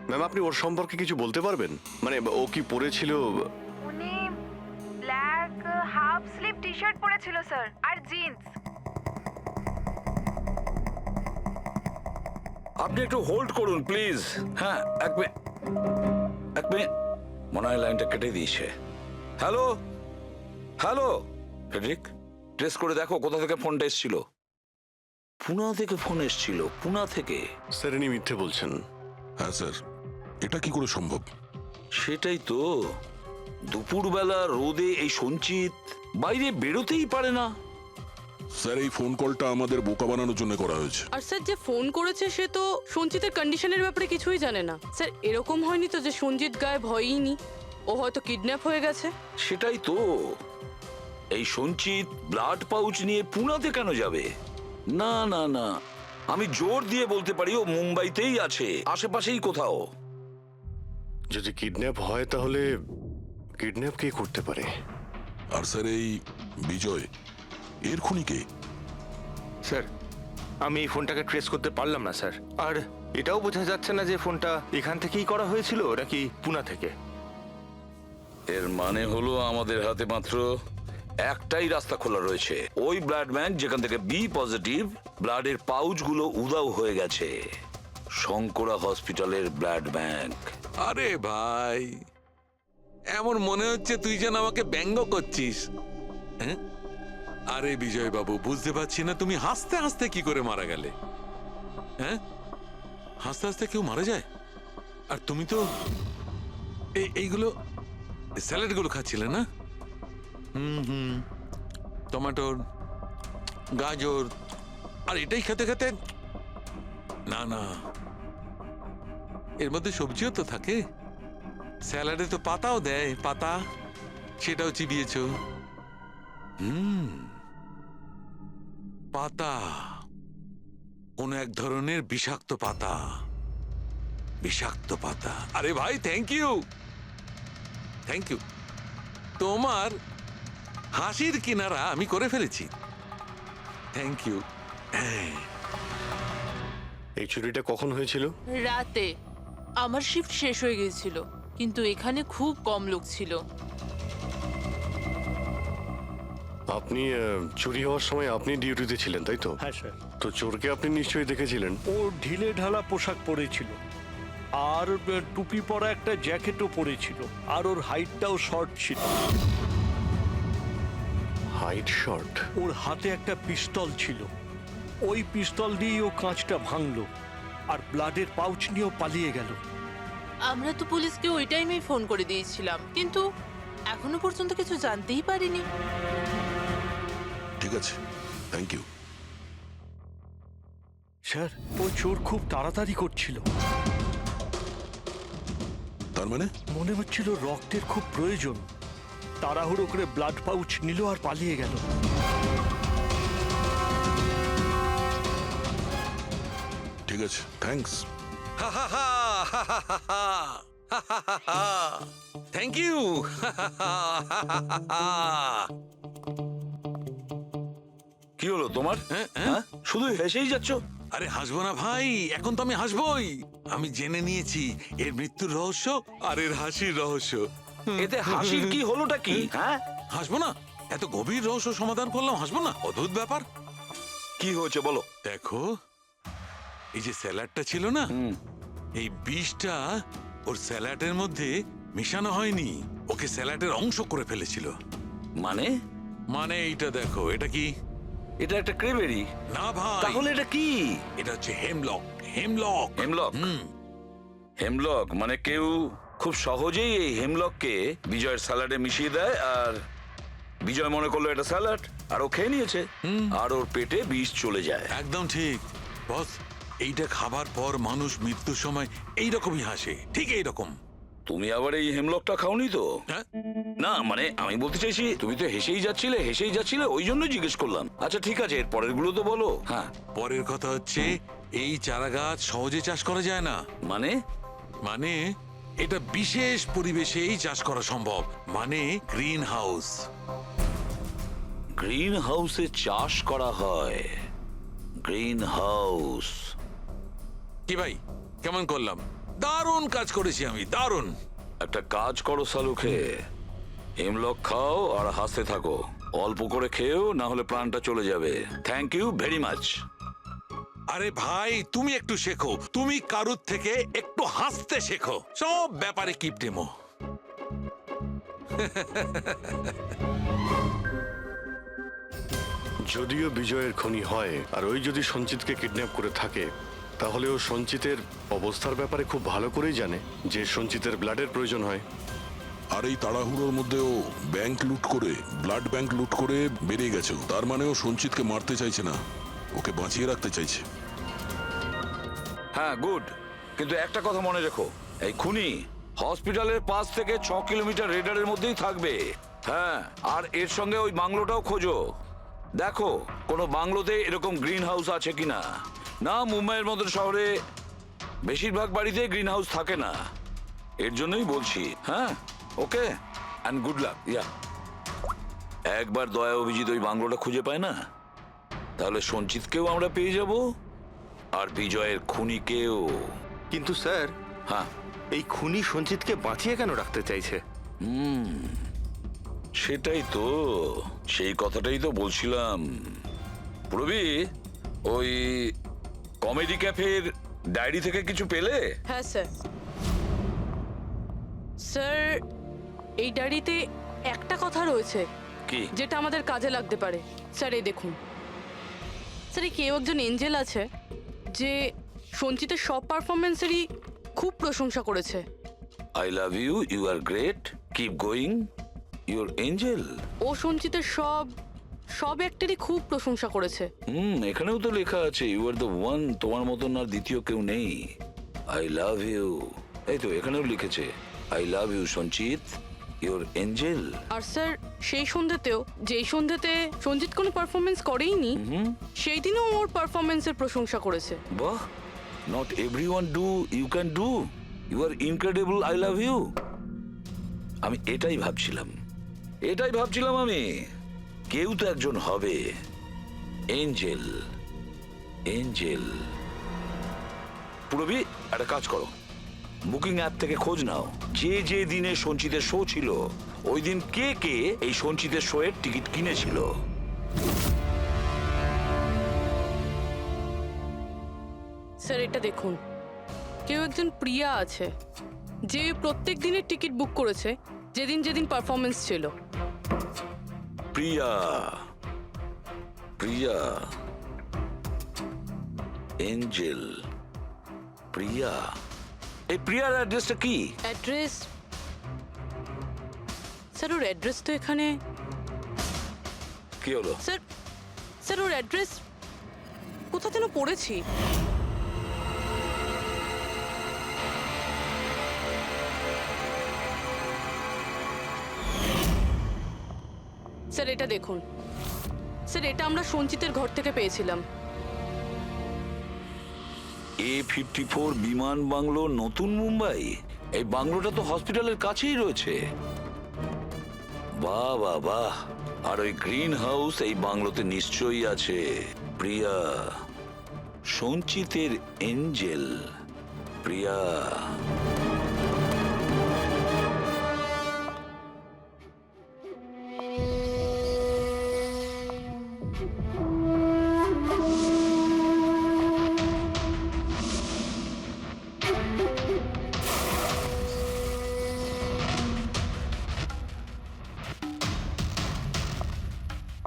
ম্যাম, আপনি ওর সম্পর্কে কিছু বলতে পারবেন? মানে ও কি পরেছিল? উনি black half sleeve T shirt পরেছিল স্যার, আর জিন্স। আপনি একটু হোল্ড করুন প্লিজ। হ্যাঁ, 1 মিনিট, 1 মিনিট। মনে হয় লাইনটা কেটে দিয়েছে। হ্যালো, হ্যালো ফ্রেডরিক, ট্রেস করে দেখো কোথা থেকে ফোনটা এসেছিল। পুনা থেকে ফোন এসেছিল, পুনা থেকে। স্যার, ইনি মিথ্যে বলছেন। হ্যাঁ স্যার, এটা কি করে সম্ভব? সেটাই তো, দুপুরবেলা রোদে এই সঞ্চিত বাইরে বেরোতেই পারে না। স্যার, এই ফোন কলটা আমাদের বোকা বানানোর জন্য করা হয়েছে। আর স্যার, যে ফোন করেছে সে তো সঞ্জিতের কন্ডিশনের ব্যাপারে কিছুই জানে না। স্যার, এরকম হয়নি তো যে সঞ্জিত গায়েব হয়ইনি, ও হয়তো কিডন্যাপ হয়ে গেছে। সেটাই তো, এই সঞ্চিত ব্লাড পাউচ নিয়ে পুনাতে কেন যাবে? না না না, আমি জোর দিয়ে বলতে পারি ও মুম্বাইতেই আছে, আশেপাশেই কোথাও। যদি কিডন্যাপ হয় তাহলে কিডন্যাপ কে করতে পারে? আর স্যার, এই বিজয় এর খুনি কে? স্যার, আমি এই ফোনটাকে ট্রেস করতে পারলাম না স্যার। আর এটাও বোঝা যাচ্ছে না যে ফোনটা এখান থেকেই করা হয়েছিল নাকি পুনা থেকে। এর মানে হলো আমাদের হাতে মাত্র একটাই রাস্তা খোলা রয়েছে, ওই ব্লাড ব্যাংক যেখান থেকে বি পজিটিভ ব্লাডের পাউচগুলো উধাও হয়ে গেছে, শঙ্করা হসপিটালের ব্লাড ব্যাংক। আরে ভাই, এমন মনে হচ্ছে তুই যেন আমাকে ব্যঙ্গ করছিস। হ্যাঁ? আরে বিজয় বাবু, বুঝতে পারছি না তুমি হাসতে হাসতে কি করে মারা গেলে। হ্যাঁ, হাসতে হাসতে কেউ মারা যায়? আর তুমি তো এইগুলো স্যালাড গুলো খাচ্ছিলে না? টমেটোর, গাজর, আর এটাই খেতে খেতে। না না, এর মধ্যে সবজিও তো থাকে, স্যালাডে তো পাতাও দেয়, পাতা, সেটাও চিবিয়েছ। পাতা, কোন এক ধরনের বিষাক্ত পাতা, বিষাক্ত পাতা। আরে ভাই, থ্যাংক ইউ, থ্যাংক ইউ। তোমার হাসির কিনারা আমি করে ফেলেছি, থ্যাংক ইউ। এই চুরিটা কখন হয়েছিল? রাতে। আমার শিফট শেষ হয়ে গিয়েছিল, কিন্তু এখানে খুব কম লোক ছিল। আপনি চুরি হওয়ার সময় আপনি ডিউটিতে ছিলেন, তাই তো? হ্যাঁ স্যার। তো চোরকে আপনি নিশ্চয়ই দেখেছিলেন। ও ঢিলে ঢালা পোশাক পরেছিল, আর টুপি পরা একটা জ্যাকেটও পরেছিল, আর ওর হাইটটাও শর্ট ছিল। Height short? ওর হাতে একটা পিস্তল ছিল, ওই পিস্তল দিয়ে ও কাঁচটা ভাঙলো, আর ব্লাডের পাউচ নিয়েও পালিয়ে গেল। আমরা তো পুলিশকে ওই টাইমেই ফোন করে দিয়েছিলাম, কিন্তু এখনো পর্যন্ত কিছু জানতেই পারিনি। ঠিক আছে, থ্যাংক ইউ। স্যার, ওই চোর খুব তাড়াতাড়ি করছিল। তার মানে? মনে হচ্ছিল রক্তের খুব প্রয়োজন, তাড়াহুড়ো করে ব্লাড পাউচ নিল আর পালিয়ে গেল। ঠিক আছে, থ্যাঙ্কস। Thank you. কি হলো তোমার? হ্যাঁ, শুধু হেসেই যাচ্ছ। আরে হাসবো না ভাই, এখন তো আমি হাসবোই। আমি জেনে নিয়েছি এর মৃত্যুর রহস্য আর এর হাসির রহস্য। এতে হাসির কি হলোটা কি? হ্যাঁ, হাসবো না? এত গভীর রহস্য সমাধান করলাম, হাসবো না? অদ্ভুত ব্যাপার। কি হয়েছে বলো? দেখো, এই যে স্যালাডটা ছিল না, এই বিষটা ওর স্যালাডের মধ্যে মিশানো হয়নি, ওকে স্যালাডের অংশ করে ফেলেছিল। মানে? মানে এইটা দেখো, এটা কি? এটা একটা ক্রেবেরি। না ভাই। তাহলে এটা কি? এটা হচ্ছে হেমলক। হেমলক। হেমলক? হেমলক মানে কেউ খুব সহজেই এই হেমলককে বিজয়ের স্যালাডে মিশিয়ে দেয়, আর বিজয় মনে করলো এটা স্যালাড, আর ও খেয়ে নিয়েছে, আর ওর পেটে বিষ চলে যায়। একদম ঠিক বস। এইটা খাবার পর মানুষ মৃত্যুর সময় এইরকমই হাসে, ঠিক এইরকম। তুমি আবার এই হেমলকটা খাওনি তো? হ্যাঁ? না মানে আমি বলতে চাইছি, তুমি তো হেসেই যাচ্ছিলে, ওই জন্য জিজ্ঞেস করলাম। আচ্ছা ঠিক আছে, এর পরের গুলো তো বলো। হ্যাঁ, পরের কথা হচ্ছে এই চারা গাছ সহজে চাষ করা যায় না। মানে? মানে এটা বিশেষ পরিবেশেই চাষ করা সম্ভব, মানে গ্রিন হাউস। গ্রিন হাউসে চাষ করা হয়? Green house? কি ভাই, কেমন করলাম? দারুণ কাজ করেছি আমি, দারুণ। একটা কাজ করো সালুখে, হেমলক খাও আর হাসতে থাকো। অল্প করে খেয়েও, না হলে প্রাণটা চলে যাবে। Thank you very much. আরে ভাই, তুমি একটু শেখো, তুমি কারুর থেকে একটু হাসতে শেখো। সব ব্যাপারে কিপটেমো। যদিও বিজয়ের খনি হয়, আর ওই যদি সঞ্চিতকে কিডন্যাপ করে থাকে, তাহলে ও সঞ্চিতের অবস্থার ব্যাপারে খুব ভালো করেই জানে যে সঞ্চিতের ব্লাডের প্রয়োজন হয়। আর এই তাড়াহুড়োর মধ্যেও ব্যাংক লুট করে, ব্লাড ব্যাংক লুট করে বেরিয়ে গেছে। তার মানে ও সঞ্চিতকে মারতে চাইছে না, ওকে বাঁচিয়ে রাখতে চাইছে। হ্যাঁ, গুড। কিন্তু একটা কথা মনে রেখো, এই খুনি হসপিটালের 5 থেকে 6 কিলোমিটার রেডারের মধ্যেই থাকবে। হ্যাঁ, আর এর সঙ্গে ওই বাংলোটাও খোঁজো। দেখো কোনো বাংলোতে এরকম গ্রিন হাউস আছে কিনা। না, মুম্বাইয়ের মতো শহরে বেশিরভাগ বাড়িতে গ্রিন হাউস থাকে না, এর জন্যই বলছি। হ্যাঁ, ওকে, অ্যান্ড গুড লাক। ইয়া, একবার দয়া অভিজিৎ ওই বাংলোটা খুঁজে পায় না, তাহলে সঞ্চিতকেও আমরা পেয়ে যাব, আর বিজয়ের খুনিকেও। কিন্তু স্যার, হ্যাঁ, এই খুনি সঞ্চিতকে বাঁচিয়ে কেন রাখতে চাইছে? সেটাই তো, সেই কথাটাই তো বলছিলাম। প্রবি, ওই কমেডি ক্যাফের ডায়েরি থেকে কিছু পেলে? হ্যাঁ স্যার। স্যার, এই ডায়েরিতে একটা কথা রয়েছে কি? যেটা আমাদের কাজে লাগতে পারে। স্যার এই দেখুন। স্যার, এই কেউ একজন এঞ্জেল আছে যে সঞ্চিতের সব পারফরমেন্সেরই খুব প্রশংসা করেছে। I love you, you are great, keep going, you're angel. ও সঞ্চিতের সব অ্যাক্টেরই খুব প্রশংসা করেছে। এখানেও তো লেখা আছে, ইউ আর দ্য ওয়ান, তোমার মতন আর দ্বিতীয় কেউ নেই। আই লাভ ইউ, এই তো এখানেও লিখেছে, আই লাভ ইউ সঞ্চিত, ইউর এঞ্জেল। আর স্যার, সেই সন্ধ্যেতেও, যেই সন্ধ্যেতে সঞ্জিত কোনো পারফরমেন্স করেইনি, সেই দিনও ওর পারফরমেন্সের প্রশংসা করেছে। বাহ, not everyone do, you can do, you are incredible, I love you. আমি এটাই ভাবছিলাম আমি, কেউ তো একজন হবে এঞ্জেল। এঞ্জেল। পুরবি, একটা কাজ করো, বুকিং অ্যাপ থেকে খোঁজ নাও, যে দিনে সঞ্চিতের শো ছিল, ওই দিন কে কে এই সঞ্চিতের শো এর টিকিট কিনেছিল। স্যার এটা দেখুন, কেউ একজন প্রিয়া আছে যে প্রত্যেক দিনের টিকিট বুক করেছে যেদিন যেদিন পারফরমেন্স ছিল। প্রিয়া, প্রিয়া, এঞ্জেল, প্রিয়া। এই প্রিয়ার অ্যাড্রেসটা কি? অ্যাড্রেস? স্যার, ওর অ্যাড্রেস তো এখানে। কি হলো? স্যার ওর অ্যাড্রেস কোথা যেন পড়েছি। স্যার এটা দেখুন। স্যার, এটা আমরা সঞ্চিতের ঘর থেকে পেয়েছিলাম। A54 বিমান বাংলো, নতুন মুম্বাই। এই বাংলোটা তো হসপিটালের কাছেই রয়েছে। বাহ বাহ বাহ, আর ওই গ্রিন হাউস এই বাংলোতে নিশ্চয়ই আছে। প্রিয়া, সঞ্চিতের এঞ্জেল প্রিয়া।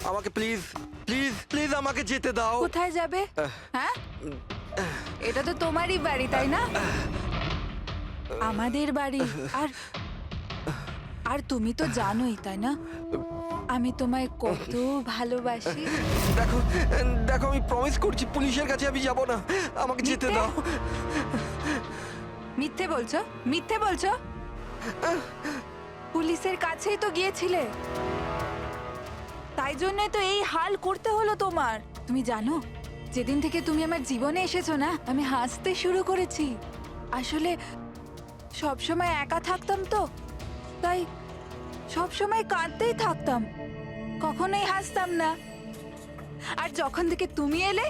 আমাকে প্লিজ প্লিজ প্লিজ আমাকে যেতে দাও। কোথায় যাবে? হ্যাঁ, এটা তো তোমারই বাড়ি, তাই না? আমাদের বাড়ি। আর আর তুমি তো জানোই, তাই না, আমি তোমায় কত ভালোবাসি। দেখো দেখো, আমি প্রমিস করছি পুলিশের কাছে আমি যাব না, আমাকে যেতে দাও। মিথ্যে বলছো, মিথ্যে বলছো। পুলিশের কাছেই তো গিয়েছিলে, তাই জন্যই তো এই হাল করতে হলো তোমার। তুমি জানো, যেদিন থেকে তুমি আমার জীবনে এসেছো না, আমি হাসতে শুরু করেছি। আসলে সব সময় একা থাকতাম তো, তাই সব সময় কাঁদতেই থাকতাম, কখনোই হাসতাম না। আর যখন থেকে তুমি এলে,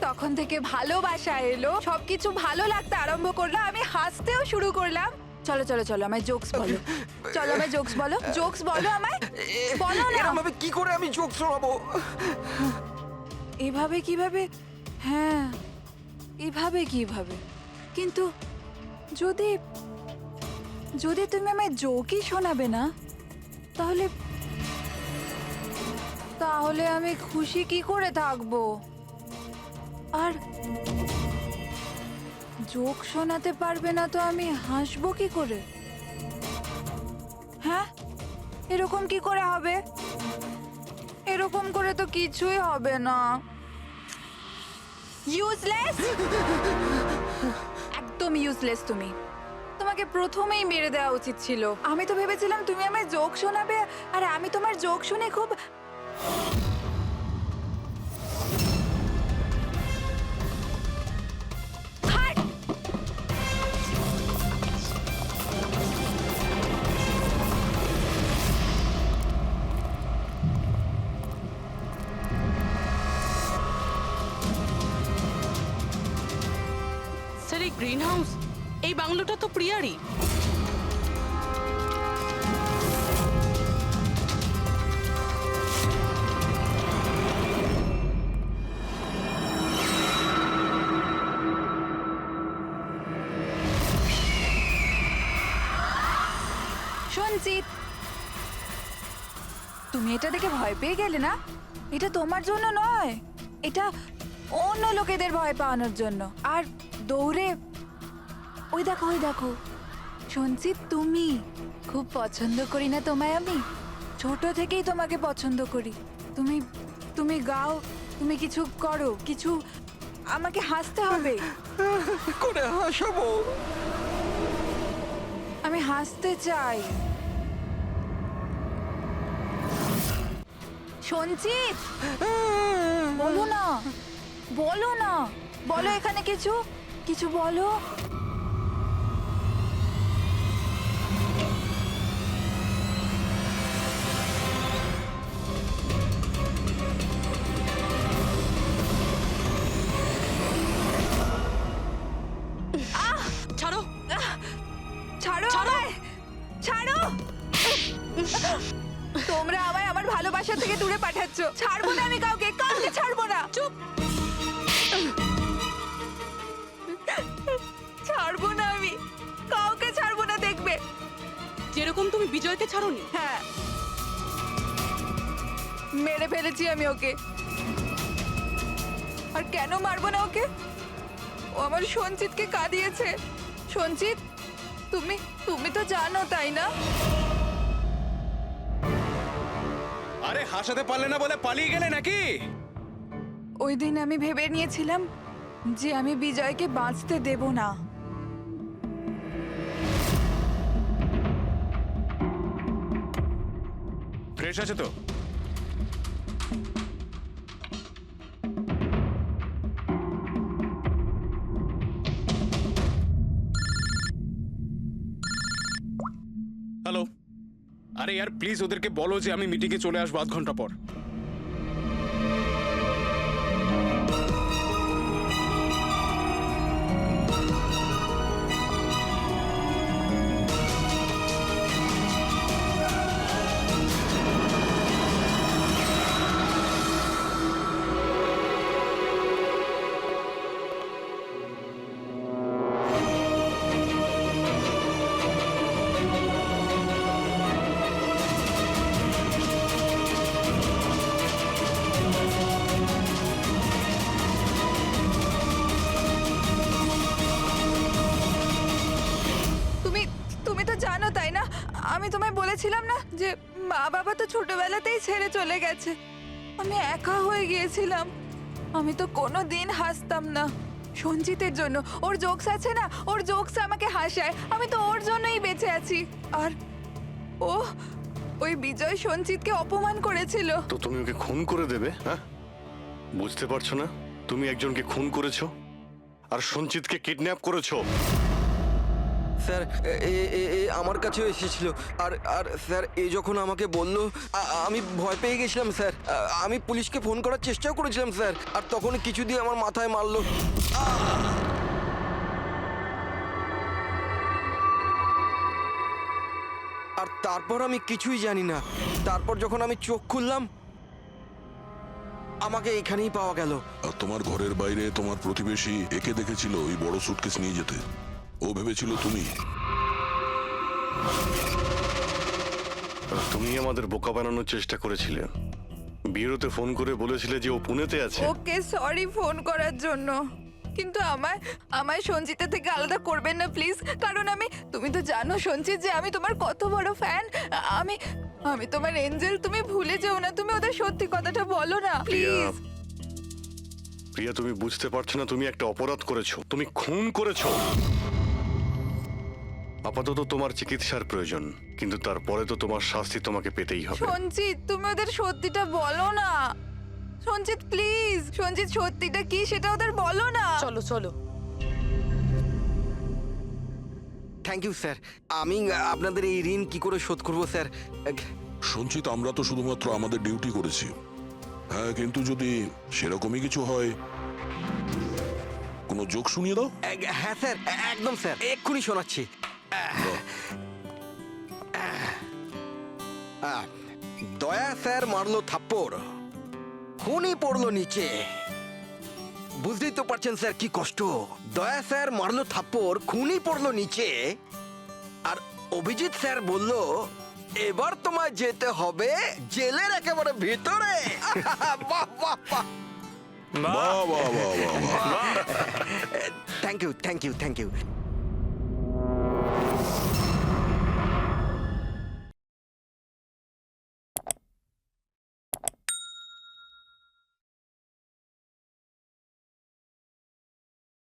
তখন থেকে ভালোবাসা এলো, সবকিছু ভালো লাগতে আরম্ভ করলো, আমি হাসতেও শুরু করলাম। চলো চলো চলো, আমায় জোকস বলো। চলো আমায় জোকস বলো, জোকস বলো আমায়, বলো না। এরকম ভাবে কি করে আমি জোক শোনাবো? এভাবে কিভাবে? হ্যাঁ, এভাবে কিভাবে? কিন্তু যদি যদি তুমি আমায় জোকই শোনাবে না, তাহলে তাহলে আমি খুশি কি করে থাকবো? আর জোক শোনাতে পারবে না তো আমি হাসবো কি করে? হ্যাঁ, এরকম কি করে হবে? এরকম করে তো কিছুই হবে না। ইউজলেস, একদম ইউজলেস তুমি। তোমাকে প্রথমেই মেরে দেওয়া উচিত ছিল। আমি তো ভেবেছিলাম তুমি আমায় জোক শোনাবে, আর আমি তোমার জোক শুনে খুব স্যার, এই গ্রিন হাউস, এই বাংলোটা তো প্রিয়ারই। সঞ্চিত, তুমি এটা দেখে ভয় পেয়ে গেলে না? এটা তোমার জন্য নয়, এটা অন্য লোকেদের ভয় পাওয়ানোর জন্য। আর দৌড়ে ওই দেখো, ওই দেখো। সঞ্চিত, তুমি খুব পছন্দ করি না তোমায় আমি? ছোট থেকেই তোমাকে পছন্দ করি। তুমি তুমি গাও, তুমি কিছু করো, কিছু আমাকে হাসতে হবে। করে হাসাবো? আমি হাসতে চাই। সঞ্চিত, বলো না, বলো না, বলো এখানে কিছু কিছু বলো। ছাড়ো, ছাড়ো আমায়, ছাড়ো। তোমরা আমায় আমার ভালোবাসা থেকে দূরে পাঠাচ্ছ। ছাড়বো না আমি কাউকে, কাউকে ছাড়বো না। চুপ, ছাড়বো না আমি, কাউকে ছাড়বো না, দেখবে। যেরকম তুমি বিজয়কে ছাড়োনি। হ্যাঁ, মেরে ফেলেছি আমি ওকে। আর কেন মারবো না ওকে? ও আমার সঞ্চিতকে কাঁদিয়েছে। সঞ্চিত, তুমি তুমি তো জানো, তাই না? আরে হাসাতে পারলে না বলে পালিয়ে গেলে নাকি? ওই দিন আমি ভেবে নিয়েছিলাম যে আমি বিজয়কে বাঁচতে দেব না। ফ্রেশ আছে তো? হ্যালো, আরে यार প্লিজ ওদেরকে বলো যে আমি মিটিংয়ে চলে আসবো আধ ঘন্টা পর। তুমি তুমি তো জানো তাই না, আমি তোমায় বলেছিলাম না যে মা বাবা তো ছোটবেলাতেই ছেড়ে চলে গেছে। আমি একা হয়ে গিয়েছিলাম। আমি তো কোনো দিন হাসতাম না সঞ্জিতের জন্য। ওর জোকস আছে না, ওর জোকস আমাকে হাসায়। আমি তো ওর জন্যই বেঁচে আছি। আর ও ওই বিজয় সঞ্জিতকে অপমান করেছিল। তো তুমি ওকে খুন করে দেবে? হ্যাঁ, বুঝতে পারছো না? তুমি একজনকে খুন করেছো আর সঞ্চিতকে কিডন্যাপ করেছো। স্যার আমার কাছেও এসেছিল। আর আর স্যার যখন আমাকে বলল আমি ভয় পেয়ে গেছিলাম স্যার। আমি পুলিশকে ফোন করার চেষ্টাও করেছিলাম স্যার। আর তখন কিছু দিয়ে আমার মাথায় মারলো। আর তারপর আমি কিছুই জানি না। তারপর যখন আমি চোখ খুললাম আমাকে এখানেই পাওয়া গেল। আর তোমার ঘরের বাইরে তোমার প্রতিবেশী একে দেখেছিল ওই বড় সুটকেস নিয়ে যেতে। ও ভেবেছিল তুমি। তুমি আমাদের বোকা বানানোর চেষ্টা করেছিলে। বিয়েরতে ফোন করে বলেছিলে যে ও পুনেতে আছে। ওকে সরি ফোন করার জন্য, কিন্তু আমায় সঞ্জিতা থেকে আলাদা করবেন না প্লিজ। কারণ তুমি তো জানো সঞ্জিত যে আমি তোমার কত বড় ফ্যান। আমি তোমার এঞ্জেল। তুমি ভুলে যেও না। তুমি ওদের সত্যি কথাটা বলো না প্লিজ। প্রিয়া, তুমি বুঝতে পারছো না তুমি একটা অপরাধ করেছো। তুমি খুন করেছো। আপাতত তোমার চিকিৎসার প্রয়োজন, কিন্তু তারপরে তো তোমার শাস্তি তোমাকে পেতেই হবে। সঞ্জিত তুমি ওদের সত্যিটা বলো না। সঞ্জিত প্লিজ, সঞ্জিত সত্যিটা কি সেটা ওদের বলো না। চলো চলো। Thank you sir. আমি আপনাদের এই ঋণ কি করে শোধ করবো স্যার? সঞ্চিত, আমরা তো শুধুমাত্র আমাদের ডিউটি করেছি। হ্যাঁ, কিন্তু যদি সেরকমই কিছু হয়, কোনো জোক শুনিয়ে দাও। হ্যাঁ স্যার, একদম স্যার, এক্ষুনি শোনাচ্ছি। দয়া স্যার মারলো থাপ্পড়, খুনি পড়লো নিচে। বুঝতেই তো পারছেন স্যার কি কষ্ট। দয়া স্যার মারলো থাপ্পড়, খুনি পড়লো নিচে। আর অভিজিৎ স্যার বলল এবার তোমায় যেতে হবে জেলের একেবারে ভিতরে। বাহ বাহ বাহ। বাহ বাহ বাহ বাহ বাহ। Thank you thank you thank you.